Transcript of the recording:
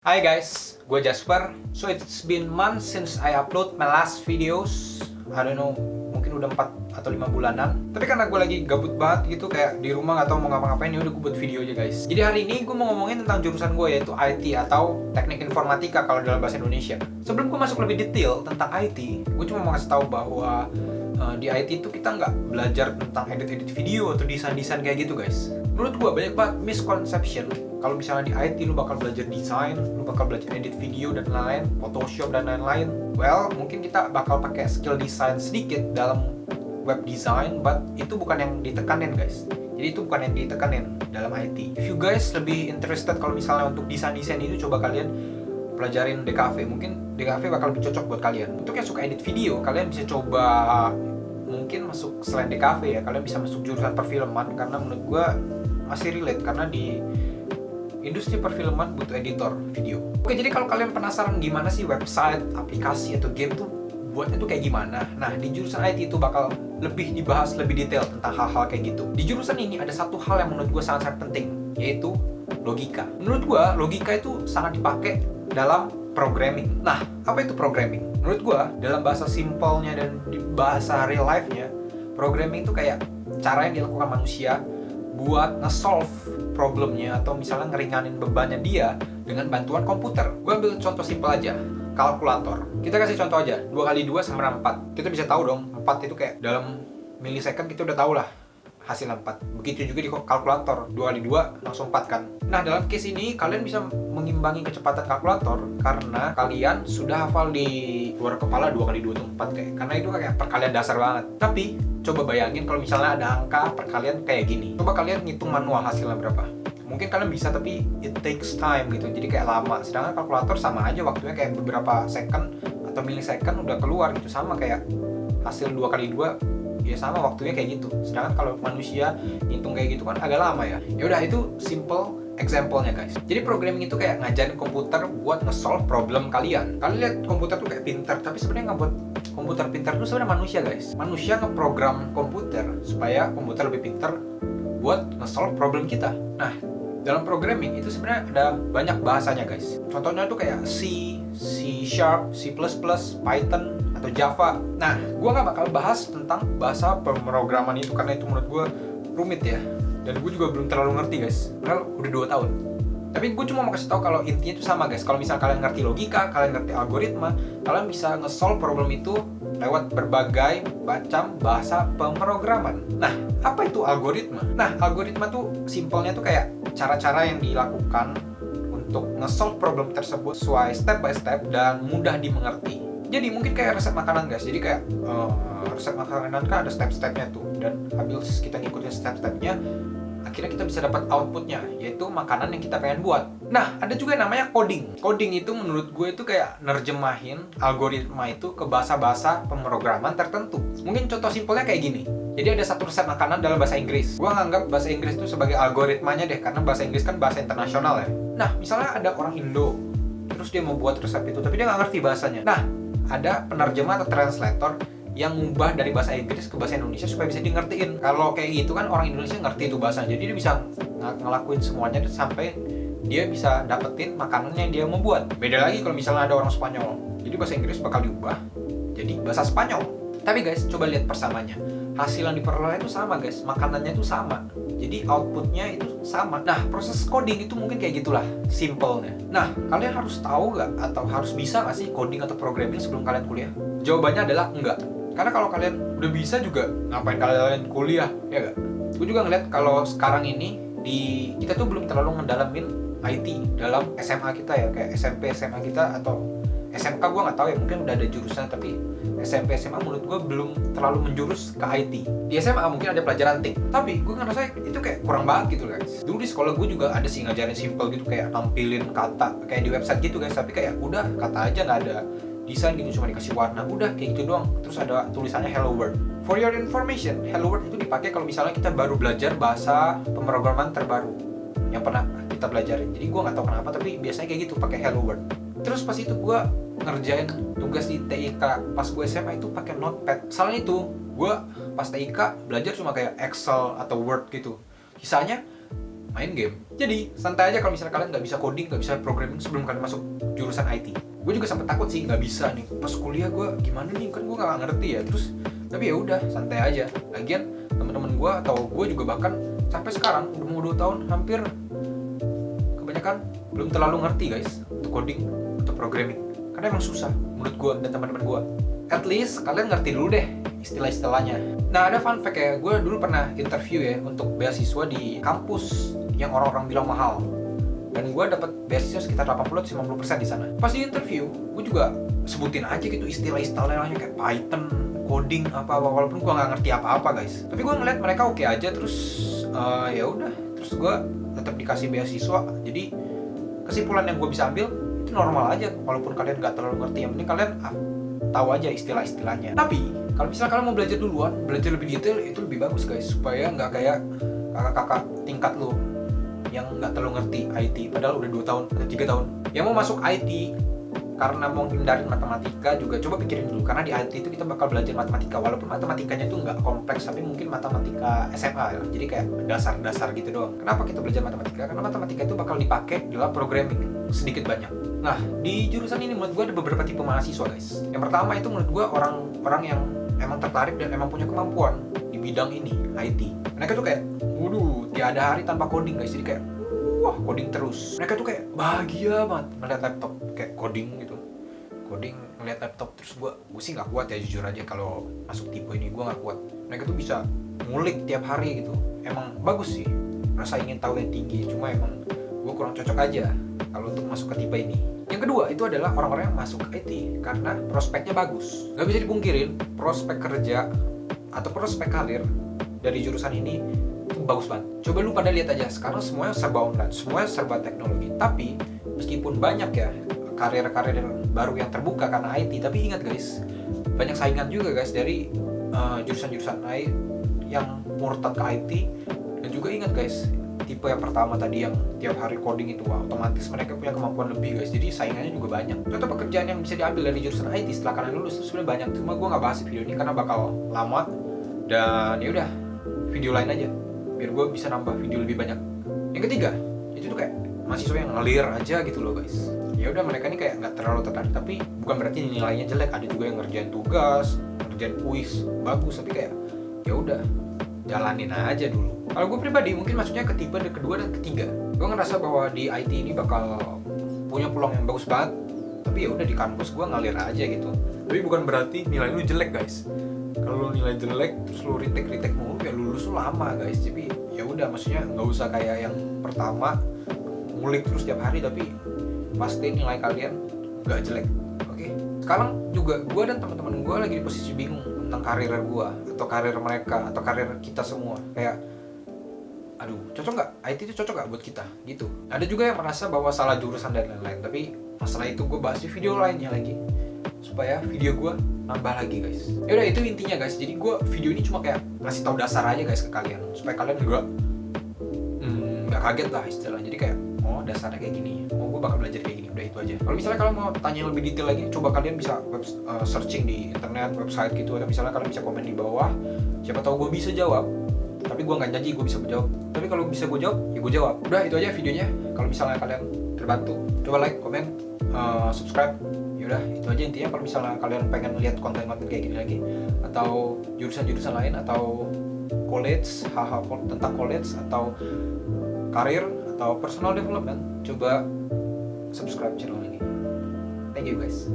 Hi guys, gue Jasper. So it's been months since I upload my last videos. I don't know, mungkin udah 4 atau 5 bulanan. Tapi karena gue lagi gabut banget gitu, kayak di rumah gak tau mau ngapa-ngapain, ya udah gue buat video aja guys. Jadi hari ini gue mau ngomongin tentang jurusan gue, yaitu IT atau Teknik Informatika kalau dalam bahasa Indonesia. Sebelum gue masuk lebih detail tentang IT, gue cuma mau kasih tahu bahwa di IT itu kita nggak belajar tentang edit-edit video atau desain-desain kayak gitu guys. Menurut gue banyak banget misconception kalau misalnya di IT lu bakal belajar desain, lu bakal belajar edit video dan lain-lain, Photoshop dan lain-lain. Well, mungkin kita bakal pakai skill desain sedikit dalam web design, but itu bukan yang ditekanin guys. Jadi itu bukan yang ditekanin dalam IT. If you guys lebih interested kalau misalnya untuk desain-desain itu, coba kalian pelajarin DKV. Mungkin DKV bakal lebih cocok buat kalian. Untuk yang suka edit video, kalian bisa coba mungkin masuk selain DKV ya, kalian bisa masuk jurusan perfilman, karena menurut gue masih relate, karena di industri perfilman butuh editor video. Oke, jadi kalau kalian penasaran gimana sih website, aplikasi, atau game tuh buatnya tuh kayak gimana, nah di jurusan IT itu bakal lebih dibahas lebih detail tentang hal-hal kayak gitu. Di jurusan ini ada satu hal yang menurut gue sangat-sangat penting, yaitu logika. Menurut gue logika itu sangat dipakai dalam programming. Nah, apa itu programming? Menurut gue, dalam bahasa simpelnya dan di bahasa real life-nya, programming itu kayak cara yang dilakukan manusia buat nge-solve problemnya atau misalnya ngeringanin bebannya dia dengan bantuan komputer. Gue ambil contoh simpel aja, kalkulator. Kita kasih contoh aja, 2 kali 2 sama 4. Kita bisa tahu dong, 4 itu kayak dalam milisecond kita udah tahu lah hasil 4. Begitu juga di kalkulator, 2 kali 2 langsung 4 kan. Nah, dalam case ini kalian bisa mengimbangi kecepatan kalkulator karena kalian sudah hafal di luar kepala 2 kali 2 itu 4 kayak. Karena itu kayak perkalian dasar banget. Tapi coba bayangin kalau misalnya ada angka perkalian kayak gini. Coba kalian ngitung manual hasilnya berapa. Mungkin kalian bisa, tapi it takes time gitu. Jadi kayak lama. Sedangkan kalkulator sama aja waktunya, kayak beberapa second atau milisecond udah keluar gitu. Sama kayak hasil 2 kali 2 ya sama waktunya kayak gitu. Sedangkan kalau manusia ngitung kayak gitu kan agak lama ya. Ya udah, itu simple example-nya guys. Jadi programming itu kayak ngajarin komputer buat nge-solve problem kalian. Kalian lihat komputer tuh kayak pintar, tapi sebenarnya nggak buat komputer pintar tuh sebenarnya manusia guys. Manusia ngeprogram komputer supaya komputer lebih pintar buat nge-solve problem kita. Nah, dalam programming itu sebenarnya ada banyak bahasanya guys. Contohnya tuh kayak C, C Sharp, C++, Python, atau Java. Nah, gue nggak bakal bahas tentang bahasa pemrograman itu karena itu menurut gue rumit ya. Dan gue juga belum terlalu ngerti guys. Padahal udah 2 tahun. Tapi gue cuma mau kasih tahu kalau intinya itu sama guys. Kalau misalnya kalian ngerti logika, kalian ngerti algoritma, kalian bisa nge-solve problem itu lewat berbagai macam bahasa pemrograman. Nah, apa itu algoritma? Nah, algoritma tuh simpelnya tuh kayak cara-cara yang dilakukan untuk nge-solve problem tersebut sesuai step by step dan mudah dimengerti. Jadi mungkin kayak resep makanan guys. Jadi kayak resep makanan kan ada step-stepnya tuh. Dan habis kita ngikutin step-stepnya, akhirnya kita bisa dapat outputnya, yaitu makanan yang kita pengen buat. Nah, ada juga yang namanya coding. Coding itu menurut gue itu kayak nerjemahin algoritma itu ke bahasa-bahasa pemrograman tertentu. Mungkin contoh simpelnya kayak gini. Jadi ada satu resep makanan dalam bahasa Inggris. Gue nganggap bahasa Inggris itu sebagai algoritmanya deh, karena bahasa Inggris kan bahasa internasional ya. Nah, misalnya ada orang Indo, terus dia mau buat resep itu, tapi dia nggak ngerti bahasanya. Nah, ada penerjemah atau translator yang ngubah dari bahasa Inggris ke bahasa Indonesia supaya bisa di ngertiin. Kalau kayak gitu kan orang Indonesia ngerti itu bahasanya, jadi dia bisa ngelakuin semuanya sampai dia bisa dapetin makanan yang dia mau buat. Beda lagi kalau misalnya ada orang Spanyol, jadi bahasa Inggris bakal diubah jadi bahasa Spanyol. Tapi guys, coba lihat persamanya. Hasil yang diperoleh itu sama guys, makanannya itu sama, jadi outputnya itu sama. Nah, proses coding itu mungkin kayak gitulah simpelnya. Nah, kalian harus tahu nggak atau harus bisa nggak sih coding atau programming sebelum kalian kuliah? Jawabannya adalah enggak. Karena kalau kalian udah bisa juga, ngapain kalian kuliah, ya nggak? Gue juga ngeliat kalau sekarang ini kita tuh belum terlalu ngedalamin IT dalam SMA kita ya, kayak SMP SMA kita atau SMK gue nggak tahu ya, mungkin udah ada jurusan, tapi SMP SMA menurut gue belum terlalu menjurus ke IT. Di SMA mungkin ada pelajaran TIK, tapi gue ngerasa itu kayak kurang banget gitu guys. Dulu di sekolah gue juga ada sih ngajarin simple gitu, kayak nampilin kata kayak di website gitu guys, tapi kayak udah kata aja, nggak ada desain gitu, cuma dikasih warna, udah kayak gitu doang. Terus ada tulisannya Hello World. For your information, Hello World itu dipakai kalau misalnya kita baru belajar bahasa pemrograman terbaru yang pernah kita pelajarin. Jadi gue nggak tahu kenapa, tapi biasanya kayak gitu, pakai Hello World. Terus pas itu gue ngerjain tugas di TIK pas gue SMA itu pakai Notepad. Soalnya itu gue pas TIK belajar cuma kayak Excel atau Word gitu. Sisanya main game. Jadi santai aja kalau misalnya kalian nggak bisa coding, nggak bisa programming sebelum kalian masuk jurusan IT. Gue juga sempat takut sih nggak bisa nih pas kuliah, gue gimana nih, kan gue nggak ngerti ya. Terus tapi ya udah santai aja. Lagian teman-teman gue atau gue juga bahkan sampai sekarang udah mau 2 tahun hampir, kebanyakan belum terlalu ngerti guys untuk coding atau programming, karena emang susah menurut gue dan teman-teman gue. At least kalian ngerti dulu deh istilah-istilahnya. Nah, ada fun fact ya, gue dulu pernah interview ya untuk beasiswa di kampus yang orang-orang bilang mahal, dan gue dapat beasiswa sekitar 80-50% di sana. Pas di interview, gue juga sebutin aja gitu istilah-istilahnya kayak Python, coding apa walaupun gue nggak ngerti apa-apa guys. Tapi gue ngeliat mereka oke aja, terus ya udah, terus gue tetap dikasih beasiswa. Jadi kesimpulan yang gue bisa ambil itu normal aja, walaupun kalian nggak terlalu ngerti, yang penting kalian tahu aja istilah-istilahnya. Tapi kalau misalnya kalian mau belajar duluan, belajar lebih detail, itu lebih bagus guys, supaya nggak kayak kakak-kakak tingkat lo yang nggak terlalu ngerti IT padahal udah 2 tahun atau 3 tahun yang mau masuk IT karena mau hindarin matematika. Juga coba pikirin dulu, karena di IT itu kita bakal belajar matematika, walaupun matematikanya itu nggak kompleks, tapi mungkin matematika SMA ya, jadi kayak dasar-dasar gitu doang. Kenapa kita belajar matematika? Karena matematika itu bakal dipakai dalam programming sedikit banyak. Nah, di jurusan ini menurut gue ada beberapa tipe mahasiswa guys. Yang pertama itu menurut gue orang yang emang tertarik dan emang punya kemampuan di bidang ini, IT. Mereka tuh kayak, waduh, tiada hari tanpa coding guys. Jadi kayak, wah, coding terus. Mereka tuh kayak bahagia banget ngeliat laptop kayak coding gitu. Coding ngeliat laptop, terus gue sih nggak kuat ya, jujur aja kalau masuk tipe ini gue nggak kuat. Mereka tuh bisa ngulik tiap hari gitu. Emang bagus sih, rasa ingin tahu yang tinggi. Cuma emang gue kurang cocok aja kalau untuk masuk ke tipe ini. Yang kedua itu adalah orang-orang yang masuk IT karena prospeknya bagus. Gak bisa dipungkirin, prospek kerja atau prospek karir dari jurusan ini itu bagus banget. Coba lu pada lihat aja, sekarang semuanya serba online, semuanya serba teknologi. Tapi meskipun banyak ya karir-karir baru yang terbuka karena IT, tapi ingat guys, banyak saingan juga guys dari jurusan-jurusan lain yang murtad ke IT. Dan juga ingat guys, tipe yang pertama tadi yang tiap hari coding itu, otomatis mereka punya kemampuan lebih guys, jadi saingannya juga banyak. Contoh pekerjaan yang bisa diambil dari jurusan IT setelah kalian lulus itu sebenarnya banyak, cuma gue nggak bahas di video ini karena bakal lama. Dan ya udah, video lain aja biar gue bisa nambah video lebih banyak. Yang ketiga itu tuh kayak mahasiswa yang ngelir aja gitu loh guys. Ya udah, mereka ini kayak nggak terlalu tertarik, tapi bukan berarti nilainya jelek. Ada juga yang ngerjain tugas, ngerjain kuis bagus, tapi kayak ya udah, jalanin aja dulu. Kalau gue pribadi mungkin maksudnya ke tipe kedua dan ketiga. Gue ngerasa bahwa di IT ini bakal punya peluang yang bagus banget, tapi ya udah di kampus gue ngalir aja gitu. Tapi bukan berarti nilai lu jelek guys. Kalau lu nilai jelek terus lu retake mulu, ya lulus lu lama guys. Tapi ya udah, maksudnya nggak usah kayak yang pertama ngulik terus tiap hari, tapi pasti nilai kalian nggak jelek. Oke? Sekarang juga gue dan teman-teman gue lagi di posisi bingung tentang karir gue atau karir mereka atau karir kita semua. Kayak, aduh, cocok nggak? IT itu cocok nggak buat kita? Gitu. Ada juga yang merasa bahwa salah jurusan dan lain-lain. Tapi masalah itu gue bahas di video lainnya lagi, supaya video gue nambah lagi guys. Yaudah, itu intinya guys. Jadi gue video ini cuma kayak ngasih tahu dasar aja guys ke kalian, supaya kalian juga nggak kaget lah istilahnya. Jadi kayak, oh dasarnya kayak gini, oh gue bakal belajar kayak gini. Udah, itu aja. Kalau misalnya kalian mau tanya lebih detail lagi, coba kalian bisa searching di internet, website gitu, atau misalnya kalian bisa komen di bawah. Siapa tahu gue bisa jawab. Tapi gue nggak janji gue bisa jawab. Tapi kalau bisa gue jawab, ya gue jawab. Udah, itu aja videonya. Kalau misalnya kalian terbantu, coba like, komen, subscribe. Yaudah, itu aja intinya. Kalau misalnya kalian pengen lihat konten-konten kayak gini lagi, atau jurusan-jurusan lain, atau college, hal-hal tentang college atau karir atau personal development, coba subscribe channel ini. Thank you guys.